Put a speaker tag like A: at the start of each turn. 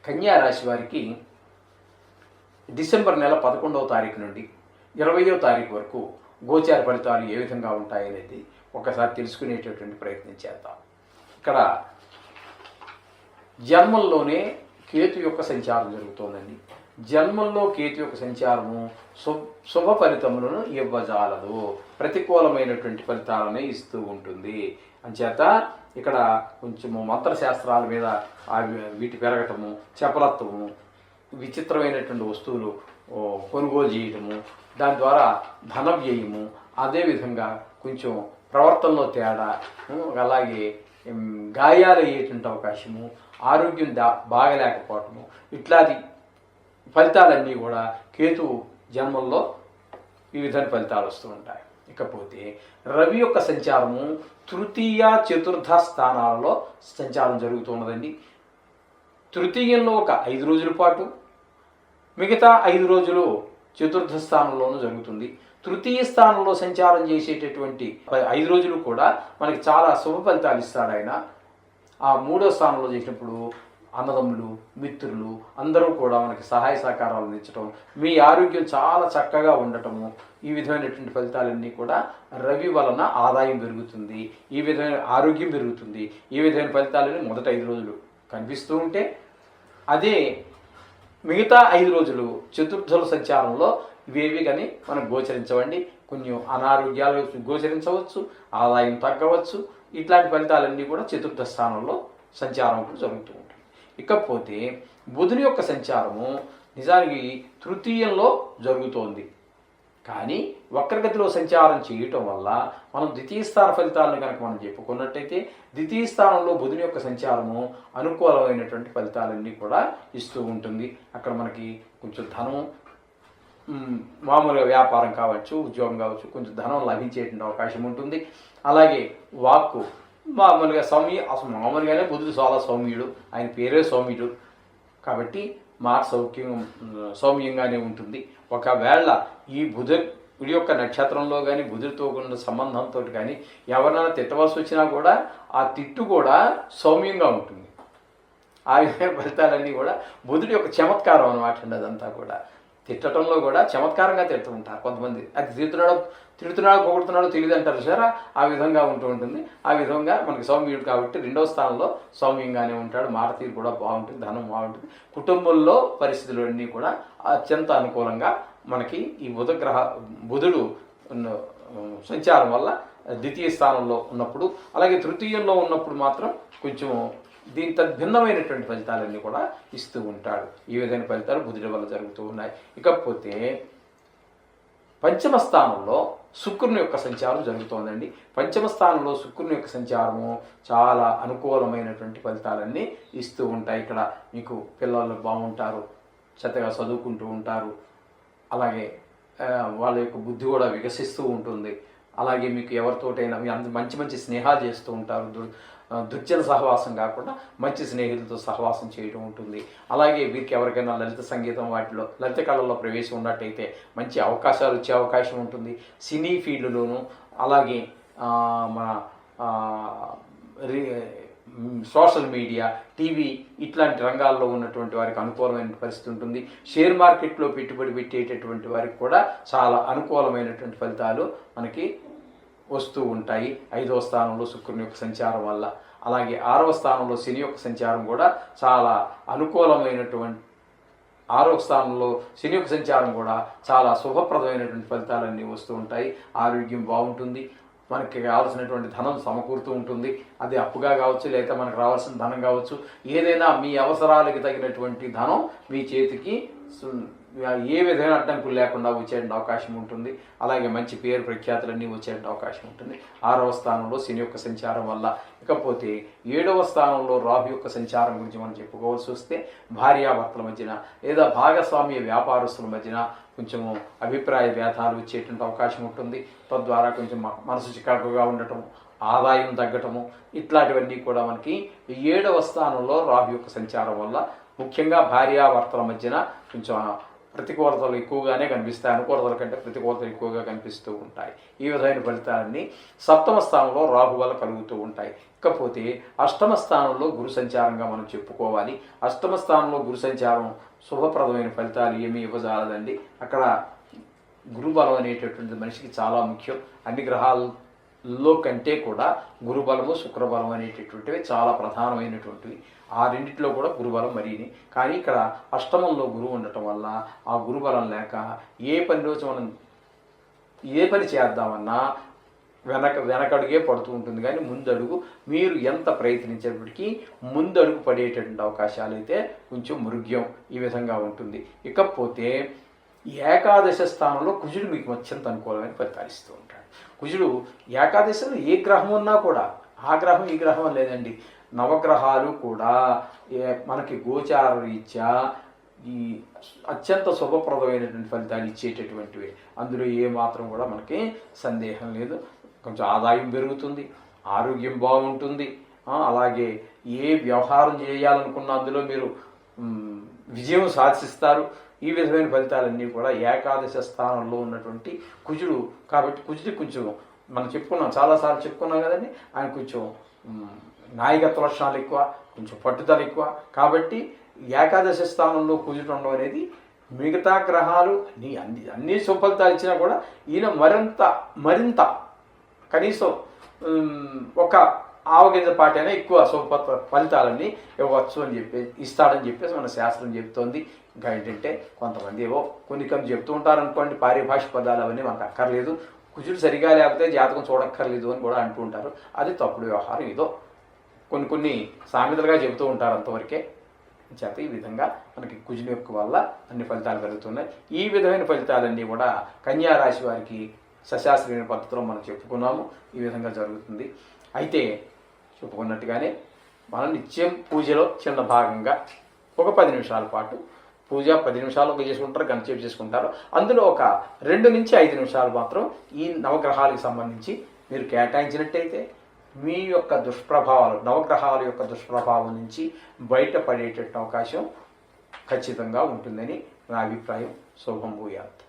A: కన్యా రాశి వారికి డిసెంబర్ నెల 11వ తారీఖు నుండి 20వ తారీఖు వరకు గోచార ఫలితాలు ఏ విధంగా ఉంటాయనేది ఒకసారి తెలుసుకునేటటువంటి ప్రయత్నం చేద్దాం. ఇక్కడ జన్మంలోనే కేతు యొక్క సంచారం జరుగుతోందండి. జన్మంలో కేతు యొక్క సంచారము శుభ ఫలితములను ఇవ్వజాలదు, ప్రతికూలమైనటువంటి ఫలితాలను ఇస్తూ ఉంటుంది. అంచేత ఇక్కడ కొంచెము మంత్రశాస్త్రాల మీద వీటి పెరగటము, చపలత్వము, విచిత్రమైనటువంటి వస్తువులు కొనుగోలు చేయటము, దాని ద్వారా ధన వ్యయము, అదేవిధంగా కొంచెం ప్రవర్తనలో తేడా, అలాగే గాయాలు అయ్యేటువంటి అవకాశము, ఆరోగ్యం బాగలేకపోవటము, ఇట్లాంటి ఫలితాలన్నీ కూడా కేతు జన్మంలో ఈ విధమైన ఫలితాలు వస్తూ ఉంటాయి. ఇకపోతే రవి యొక్క సంచారము తృతీయ చతుర్థ స్థానాలలో సంచారం జరుగుతున్నదండి. తృతీయంలో ఒక 5 రోజుల పాటు, మిగతా 5 రోజులు చతుర్థ స్థానంలోనూ జరుగుతుంది. తృతీయ స్థానంలో సంచారం చేసేటటువంటి 5 రోజులు కూడా మనకి చాలా శుభ ఫలితాలు ఇస్తాడు ఆయన. ఆ 3వ స్థానంలో చేసినప్పుడు అన్నదమ్ములు, మిత్రులు అందరూ కూడా మనకి సహాయ సహకారాలు అందించడం, మీ ఆరోగ్యం చాలా చక్కగా ఉండటము, ఈ విధమైనటువంటి ఫలితాలన్నీ కూడా రవి వలన ఆదాయం పెరుగుతుంది, ఈ విధమైన ఆరోగ్యం పెరుగుతుంది, ఈ విధమైన ఫలితాలని మొదట 5 రోజులు కనిపిస్తూ ఉంటే, అదే మిగతా 5 రోజులు చతుర్థుల సంచారంలో ఇవేవి కానీ మనం గోచరించవండి. కొంచెం అనారోగ్యాలు గోచరించవచ్చు, ఆదాయం తగ్గవచ్చు. ఇట్లాంటి ఫలితాలన్నీ కూడా చతుర్థ స్థానంలో సంచారం జరుగుతూ ఉంటుంది. ఇకపోతే బుధుని యొక్క సంచారము నిజానికి తృతీయంలో జరుగుతోంది, కానీ వక్రగతిలో సంచారం చేయటం వల్ల మనం ద్వితీయ స్థాన ఫలితాలను కనుక మనం చెప్పుకున్నట్టయితే, ద్వితీయ స్థానంలో బుధుని యొక్క సంచారము అనుకూలమైనటువంటి ఫలితాలన్నీ కూడా ఇస్తూ ఉంటుంది. అక్కడ మనకి కొంచెం ధనం, మామూలుగా వ్యాపారం కావచ్చు, ఉద్యోగం కావచ్చు, కొంచెం ధనం లభించేటువంటి అవకాశం ఉంటుంది. అలాగే వాక్కు మామూలుగా అసలు మామూలుగానే బుధుడు చాలా సౌమ్యుడు, ఆయన పేరే సౌమ్యుడు కాబట్టి మాట సౌమ్యంగానే ఉంటుంది. ఒకవేళ ఈ బుధుడి యొక్క నక్షత్రంలో కానీ బుధుడితో ఉన్న సంబంధంతో కానీ ఎవరైనా తిట్టవలసి వచ్చినా కూడా ఆ తిట్టు కూడా సౌమ్యంగా ఉంటుంది. ఆ విధమైన ఫలితాలన్నీ కూడా బుధుడి యొక్క చమత్కారం అనమాట అండి. అదంతా కూడా తిట్టడంలో కూడా చమత్కారంగా తిడుతూ ఉంటారు కొంతమంది. అది తిడుతున్నాడో పొగుడుతున్నాడో తెలియదు అంటారు సార్, ఆ విధంగా ఉంటూ ఉంటుంది. ఆ విధంగా మనకి సౌమ్యుడు కాబట్టి 2వ స్థానంలో సౌమ్యంగానే ఉంటాడు, మాట తీరు కూడా బాగుంటుంది, ధనం బాగుంటుంది. కుటుంబంలో పరిస్థితులు అన్నీ కూడా అత్యంత అనుకూలంగా మనకి ఈ బుధుడు సంచారం వల్ల ద్వితీయ స్థానంలో ఉన్నప్పుడు, అలాగే తృతీయంలో ఉన్నప్పుడు మాత్రం కొంచెం దీని భిన్నమైనటువంటి ఫలితాలన్నీ కూడా ఇస్తూ ఉంటాడు. ఈ విధమైన ఫలితాలు బుధుడి వల్ల జరుగుతూ ఉన్నాయి. ఇకపోతే పంచమ స్థానంలో శుక్రుని యొక్క సంచారం జరుగుతోందండి. పంచమ స్థానంలో శుక్రుని యొక్క సంచారము చాలా అనుకూలమైనటువంటి ఫలితాలన్నీ ఇస్తూ ఉంటాయి. ఇక్కడ మీకు పిల్లలు బాగుంటారు, చక్కగా చదువుకుంటూ ఉంటారు, అలాగే వాళ్ళ యొక్క బుద్ధి కూడా వికసిస్తూ ఉంటుంది. అలాగే మీకు ఎవరితోటైనా మంచి మంచి స్నేహాలు చేస్తూ ఉంటారు, దుర్జన సహవాసం కాకుండా మంచి స్నేహితులతో సహవాసం చేయడం ఉంటుంది. అలాగే వీరికి ఎవరికైనా లలిత సంగీతం వాటిలో లలిత కళల్లో ప్రవేశం ఉన్నట్టయితే మంచి అవకాశాలు వచ్చే అవకాశం ఉంటుంది. సినీ ఫీల్డ్లోనూ అలాగే మన సోషల్ మీడియా, టీవీ ఇట్లాంటి రంగాల్లో ఉన్నటువంటి వారికి అనుకూలమైన పరిస్థితి ఉంటుంది. షేర్ మార్కెట్లో పెట్టుబడి పెట్టేటటువంటి వారికి కూడా చాలా అనుకూలమైనటువంటి ఫలితాలు మనకి వస్తూ ఉంటాయి 5వ స్థానంలో శుక్రుని యొక్క సంచారం వల్ల. అలాగే 6వ స్థానంలో శని యొక్క సంచారం కూడా చాలా అనుకూలమైనటువంటి 6వ స్థానంలో శని యొక్క సంచారం కూడా చాలా శుభప్రదమైనటువంటి ఫలితాలన్నీ వస్తూ ఉంటాయి. ఆరోగ్యం బాగుంటుంది, మనకి కావాల్సినటువంటి ధనం సమకూరుతూ ఉంటుంది. అది అప్పుగా కావచ్చు, లేదా మనకు రావాల్సిన ధనం కావచ్చు, ఏదైనా మీ అవసరాలకి తగినటువంటి ధనం మీ చేతికి ఏ విధమైన అడ్డంకులు లేకుండా వచ్చేటువంటి అవకాశం ఉంటుంది. అలాగే మంచి పేరు ప్రఖ్యాతులన్నీ వచ్చేటువంటి అవకాశం ఉంటుంది 6వ స్థానంలో శని యొక్క సంచారం వల్ల. ఇకపోతే 7వ స్థానంలో రాహు యొక్క సంచారం గురించి మనం చెప్పుకోవాల్సి వస్తే, భార్యాభర్తల మధ్యన లేదా భాగస్వామ్య వ్యాపారస్తుల మధ్యన కొంచెము అభిప్రాయ భేదాలు వచ్చేటువంటి అవకాశం ఉంటుంది. తద్వారా కొంచెం మనసు చికాకుగా ఉండటం, ఆదాయం తగ్గటము, ఇట్లాంటివన్నీ కూడా మనకి 7వ స్థానంలో రాహు యొక్క సంచారం వల్ల ముఖ్యంగా భార్యాభర్తల మధ్యన కొంచెం ప్రతికూలతలు ఎక్కువగానే కనిపిస్తాయి, అనుకూలతల కంటే ప్రతికూలతలు ఎక్కువగా కనిపిస్తూ ఉంటాయి. ఈ విధమైన ఫలితాలన్నీ సప్తమ స్థానంలో రాహు వల్ల కలుగుతూ ఉంటాయి. ఇకపోతే అష్టమ స్థానంలో గురు సంచారంగా మనం చెప్పుకోవాలి. అష్టమ స్థానంలో గురు సంచారం శుభప్రదమైన ఫలితాలు ఏమీ ఇవ్వజాలదండి. అక్కడ గురుబలం అనేటటువంటి మనిషికి చాలా ముఖ్యం. అన్ని గ్రహాల్లో కంటే కూడా గురుబలము శుక్రబలం అనేటటువంటివి చాలా ప్రధానమైనటువంటివి. ఆ రెండిట్లో కూడా గురుబలం మరీని. కానీ ఇక్కడ అష్టమంలో గురువు ఉండటం వల్ల ఆ గురుబలం లేక ఏ పని రోజు మనం ఏ పని చేద్దామన్నా వెనకడుగే పడుతూ ఉంటుంది. కానీ ముందడుగు మీరు ఎంత ప్రయత్నించేప్పటికీ ముందడుగు పడేటటువంటి అవకాశాలు అయితే కొంచెం మృగ్యం ఈ విధంగా ఉంటుంది. ఇకపోతే ఏకాదశ స్థానంలో కుజుడు మీకు అత్యంత అనుకూలమైన ఫలితాలు ఇస్తూ ఉంటాడు. కుజుడు ఏకాదశిలో ఏ గ్రహం ఉన్నా కూడా ఆ గ్రహం ఈ గ్రహం లేదండి, నవగ్రహాలు కూడా మనకి గోచార రీత్యా ఈ అత్యంత శుభప్రదమైనటువంటి ఫలితాలు ఇచ్చేటటువంటివి. అందులో ఏ మాత్రం కూడా మనకి సందేహం లేదు. కొంచెం ఆదాయం పెరుగుతుంది, ఆరోగ్యం బాగుంటుంది, అలాగే ఏ వ్యవహారం చేయాలనుకున్న అందులో మీరు విజయం సాధిస్తారు. ఈ విధమైన ఫలితాలన్నీ కూడా ఏకాదశ స్థానంలో ఉన్నటువంటి కుజుడు. కాబట్టి కుజుడికి కొంచెం మనం చెప్పుకున్నాం, చాలాసార్లు చెప్పుకున్నాం కదండి, ఆయన కొంచెం నాయకత్వ లక్షణాలు ఎక్కువ, కొంచెం పట్టుదల ఎక్కువ. కాబట్టి ఏకాదశ స్థానంలో కుజుడు ఉండడం అనేది మిగతా గ్రహాలు అన్ని సుఫలితాలు ఇచ్చినా కూడా ఈయన మరింత కనీసం ఒక ఆవగింజ పాటి అయినా ఎక్కువ ఫలితాలన్నీ ఇవ్వచ్చు అని ఇస్తాడని చెప్పేసి మన శాస్త్రం చెప్తోంది. ఇంకా ఏంటంటే కొంతమంది ఏవో కొన్ని చెప్తూ ఉంటారనుకోండి, పారిభాషిక పదాలు అవన్నీ మనకు అక్కర్లేదు, కుజుడు సరిగా లేకపోతే జాతకం చూడక్కర్లేదు అని కూడా అంటూ ఉంటారు. అది తప్పుడు వ్యవహారం. ఏదో కొన్ని సామెతలుగా చెబుతూ ఉంటారు, అంతవరకే. చేత ఈ విధంగా మనకి కుజుని యొక్క వల్ల అన్ని ఫలితాలు కలుగుతున్నాయి. ఈ విధమైన ఫలితాలన్నీ కూడా కన్యా రాశి వారికి సశాస్త్రీయ పద్ధతిలో మనం చెప్పుకున్నాము. ఈ విధంగా జరుగుతుంది. అయితే చెప్పుకున్నట్టుగానే మనం నిత్యం పూజలో చిన్న భాగంగా ఒక 10 నిమిషాల పాటు పూజ 10 నిమిషాలు చేసుకుంటారు, గంట సేపు చేసుకుంటారు. అందులో ఒక 2 నుంచి 5 నిమిషాలు మాత్రం ఈ నవగ్రహాలకు సంబంధించి మీరు కేటాయించినట్టయితే మీ యొక్క దుష్ప్రభావాలు, నవగ్రహాల యొక్క దుష్ప్రభావం నుంచి బయటపడేటట్టు అవకాశం ఖచ్చితంగా ఉంటుందని నా అభిప్రాయం. శుభం భూయాత్.